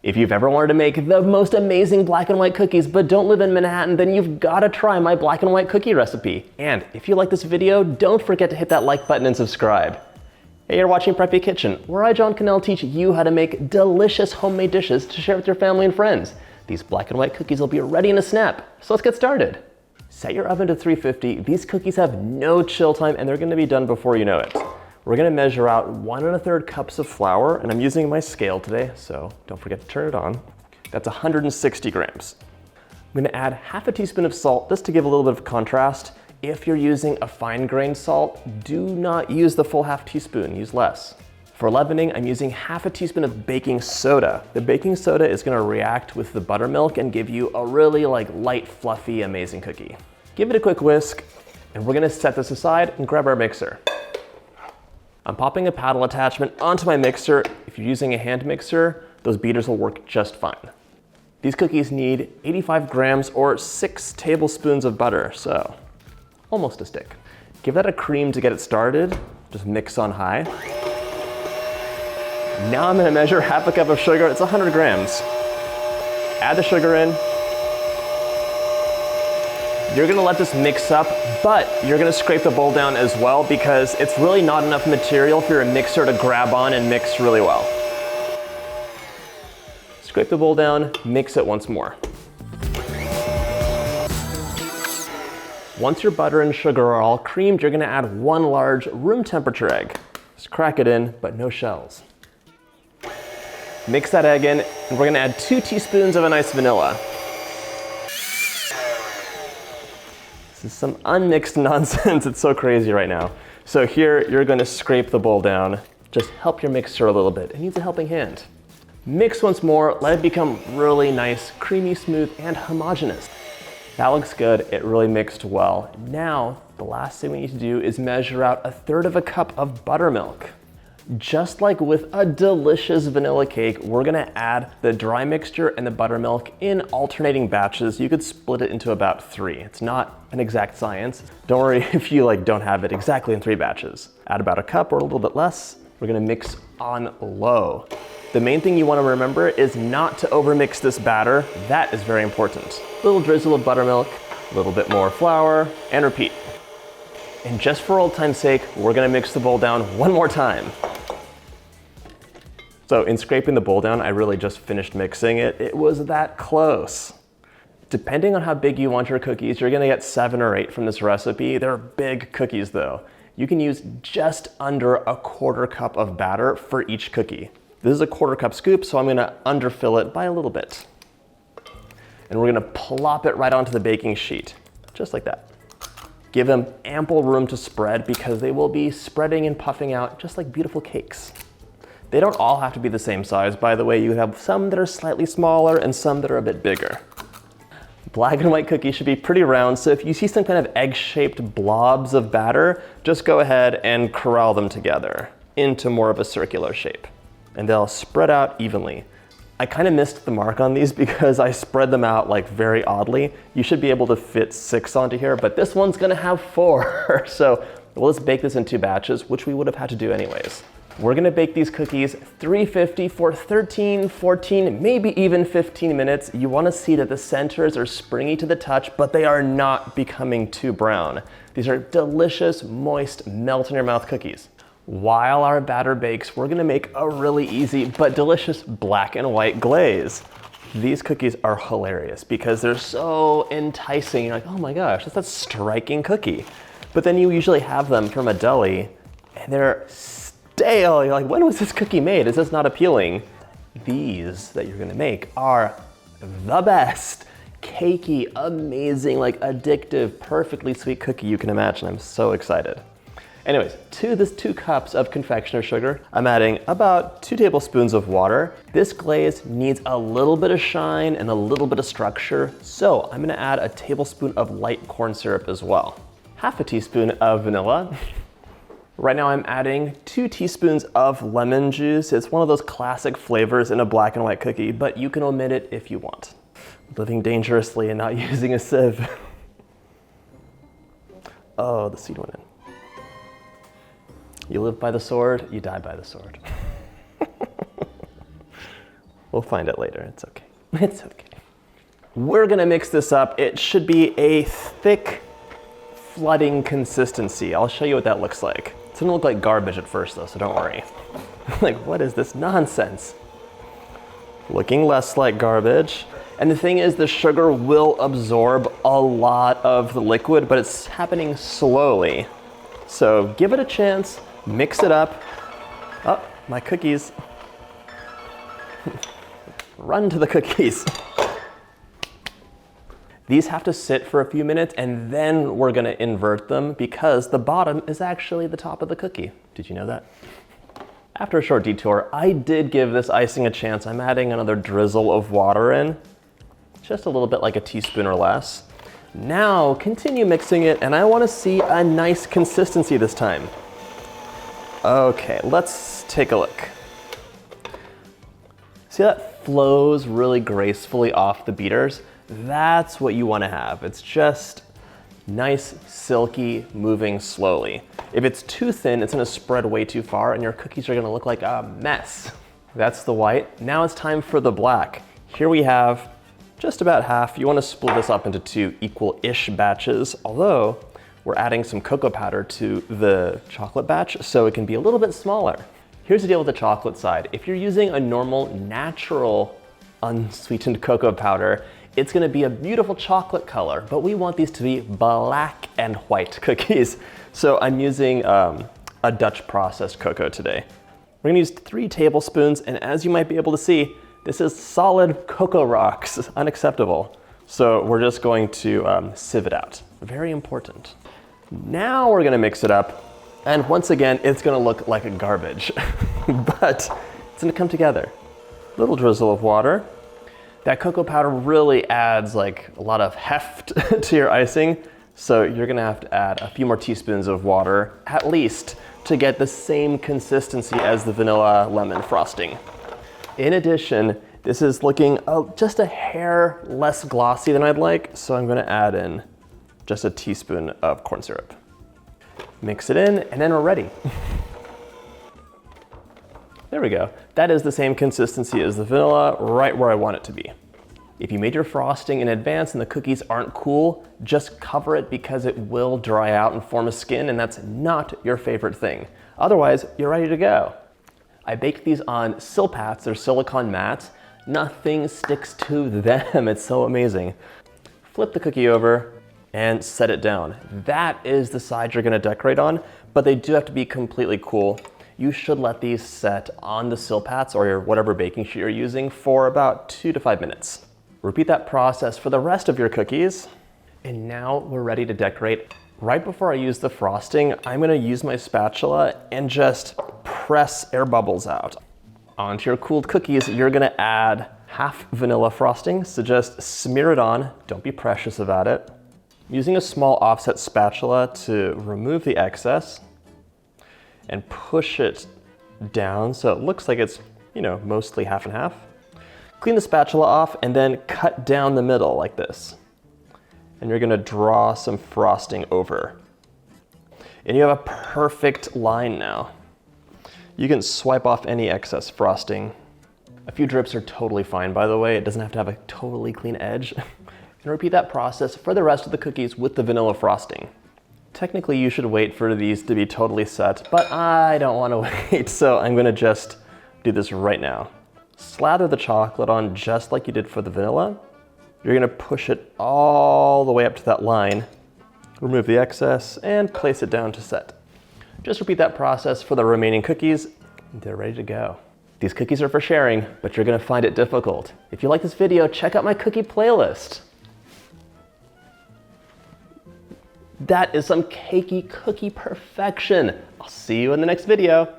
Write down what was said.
If you've ever wanted to make the most amazing black and white cookies but don't live in Manhattan, then you've got to try my black and white cookie recipe. And if you like this video, don't forget to hit that like button and subscribe. Hey, you're watching Preppy Kitchen, where I, John Cannell, teach you how to make delicious homemade dishes to share with your family and friends. These black and white cookies will be ready in a snap, so let's get started. Set your oven to 350. These cookies have no chill time and they're going to be done before you know it. We're going to measure out 1 1/3 cups of flour, and I'm using my scale today, so don't forget to turn it on. That's 160 grams. I'm going to add half a teaspoon of salt just to give a little bit of contrast. If you're using a fine grained salt, do not use the full half teaspoon, use less. For leavening, I'm using half a teaspoon of baking soda. The baking soda is going to react with the buttermilk and give you a really light, fluffy, amazing cookie. Give it a quick whisk, and we're going to set this aside and grab our mixer. I'm popping a paddle attachment onto my mixer. If you're using a hand mixer, those beaters will work just fine. These cookies need 85 grams or 6 tablespoons of butter, so almost a stick. Give that a cream to get it started. Just mix on high. Now I'm gonna measure half a cup of sugar. It's 100 grams. Add the sugar in. You're gonna let this mix up, but you're gonna scrape the bowl down as well because it's really not enough material for your mixer to grab on and mix really well. Scrape the bowl down, mix it once more. Once your butter and sugar are all creamed, you're gonna add 1 large room temperature egg. Just crack it in, but no shells. Mix that egg in, and we're gonna add 2 teaspoons of a nice vanilla. This is some unmixed nonsense. It's so crazy right now. So here, you're gonna scrape the bowl down. Just help your mixer a little bit. It needs a helping hand. Mix once more, let it become really nice, creamy, smooth, and homogeneous. That looks good, it really mixed well. Now, the last thing we need to do is measure out 1/3 cup of buttermilk. Just like with a delicious vanilla cake, we're gonna add the dry mixture and the buttermilk in alternating batches. You could split it into about 3. It's not an exact science. Don't worry if you don't have it exactly in 3 batches. Add about a cup or a little bit less. We're gonna mix on low. The main thing you wanna remember is not to overmix this batter. That is very important. Little drizzle of buttermilk, a little bit more flour, and repeat. And just for old time's sake, we're gonna mix the bowl down one more time. So in scraping the bowl down, I really just finished mixing it. It was that close. Depending on how big you want your cookies, you're gonna get 7 or 8 from this recipe. They're big cookies though. You can use just under a 1/4 cup of batter for each cookie. This is a 1/4 cup scoop, so I'm gonna underfill it by a little bit. And we're gonna plop it right onto the baking sheet, just like that. Give them ample room to spread because they will be spreading and puffing out just like beautiful cakes. They don't all have to be the same size, by the way. You have some that are slightly smaller and some that are a bit bigger. Black and white cookies should be pretty round, so if you see some kind of egg-shaped blobs of batter, just go ahead and corral them together into more of a circular shape. And they'll spread out evenly. I kind of missed the mark on these because I spread them out very oddly. You should be able to fit 6 onto here, but this one's gonna have 4. So let's bake this in 2 batches, which we would have had to do anyways. We're gonna bake these cookies 350 for 13, 14, maybe even 15 minutes. You wanna see that the centers are springy to the touch, but they are not becoming too brown. These are delicious, moist, melt in your mouth cookies. While our batter bakes, we're gonna make a really easy but delicious black and white glaze. These cookies are hilarious because they're so enticing. You're like, oh my gosh, that's a striking cookie. But then you usually have them from a deli and they're stale. You're like, when was this cookie made? Is this not appealing? These that you're gonna make are the best. Cakey, amazing, addictive, perfectly sweet cookie you can imagine. I'm so excited. Anyways, to this 2 cups of confectioner sugar, I'm adding about 2 tablespoons of water. This glaze needs a little bit of shine and a little bit of structure, so I'm gonna add a tablespoon of light corn syrup as well. Half a teaspoon of vanilla. Right now I'm adding 2 teaspoons of lemon juice. It's one of those classic flavors in a black and white cookie, but you can omit it if you want. Living dangerously and not using a sieve. Oh, the seed went in. You live by the sword, you die by the sword. We'll find it later. It's okay. It's okay. We're gonna mix this up. It should be a thick, flooding consistency. I'll show you what that looks like. It's gonna look like garbage at first though, so don't worry. Like, what is this nonsense? Looking less like garbage. And the thing is, the sugar will absorb a lot of the liquid, but it's happening slowly. So give it a chance, mix it up. Oh, my cookies. Run to the cookies. These have to sit for a few minutes and then we're gonna invert them because the bottom is actually the top of the cookie. Did you know that? After a short detour, I did give this icing a chance. I'm adding another drizzle of water in, just a little bit, like a teaspoon or less. Now continue mixing it and I wanna see a nice consistency this time. Okay, let's take a look. See how that flows really gracefully off the beaters? That's what you want to have. It's just nice, silky, moving slowly. If it's too thin, it's going to spread way too far and your cookies are going to look like a mess. That's the white. Now it's time for the black. Here we have just about half. You want to split this up into 2 equal-ish batches, although we're adding some cocoa powder to the chocolate batch, so it can be a little bit smaller. Here's the deal with the chocolate side. If you're using a normal, natural, unsweetened cocoa powder, it's gonna be a beautiful chocolate color, but we want these to be black and white cookies. So I'm using a Dutch processed cocoa today. We're gonna use 3 tablespoons, and as you might be able to see, this is solid cocoa rocks, unacceptable. So we're just going to sieve it out. Very important. Now we're gonna mix it up, and once again, it's gonna look like garbage, but it's gonna come together. Little drizzle of water. That cocoa powder really adds like a lot of heft to your icing, so you're gonna have to add a few more teaspoons of water, at least, to get the same consistency as the vanilla lemon frosting. In addition, this is looking just a hair less glossy than I'd like, so I'm gonna add in just a teaspoon of corn syrup. Mix it in, and then we're ready. There we go. That is the same consistency as the vanilla, right where I want it to be. If you made your frosting in advance and the cookies aren't cool, just cover it because it will dry out and form a skin, and that's not your favorite thing. Otherwise, you're ready to go. I baked these on silpats, they're silicone mats. Nothing sticks to them, it's so amazing. Flip the cookie over and set it down. That is the side you're gonna decorate on, but they do have to be completely cool. You should let these set on the silpats or whatever baking sheet you're using for about 2 to 5 minutes. Repeat that process for the rest of your cookies. And now we're ready to decorate. Right before I use the frosting, I'm gonna use my spatula and just press air bubbles out. Onto your cooled cookies, you're gonna add half vanilla frosting, so just smear it on. Don't be precious about it. Using a small offset spatula to remove the excess and push it down so it looks like it's, mostly half and half. Clean the spatula off and then cut down the middle like this. And you're gonna draw some frosting over. And you have a perfect line now. You can swipe off any excess frosting. A few drips are totally fine, by the way. It doesn't have to have a totally clean edge. And repeat that process for the rest of the cookies with the vanilla frosting. Technically, you should wait for these to be totally set, but I don't want to wait, so I'm gonna just do this right now. Slather the chocolate on just like you did for the vanilla. You're gonna push it all the way up to that line, remove the excess, and place it down to set. Just repeat that process for the remaining cookies. They're ready to go. These cookies are for sharing, but you're gonna find it difficult. If you like this video, check out my cookie playlist. That is some cakey cookie perfection. I'll see you in the next video.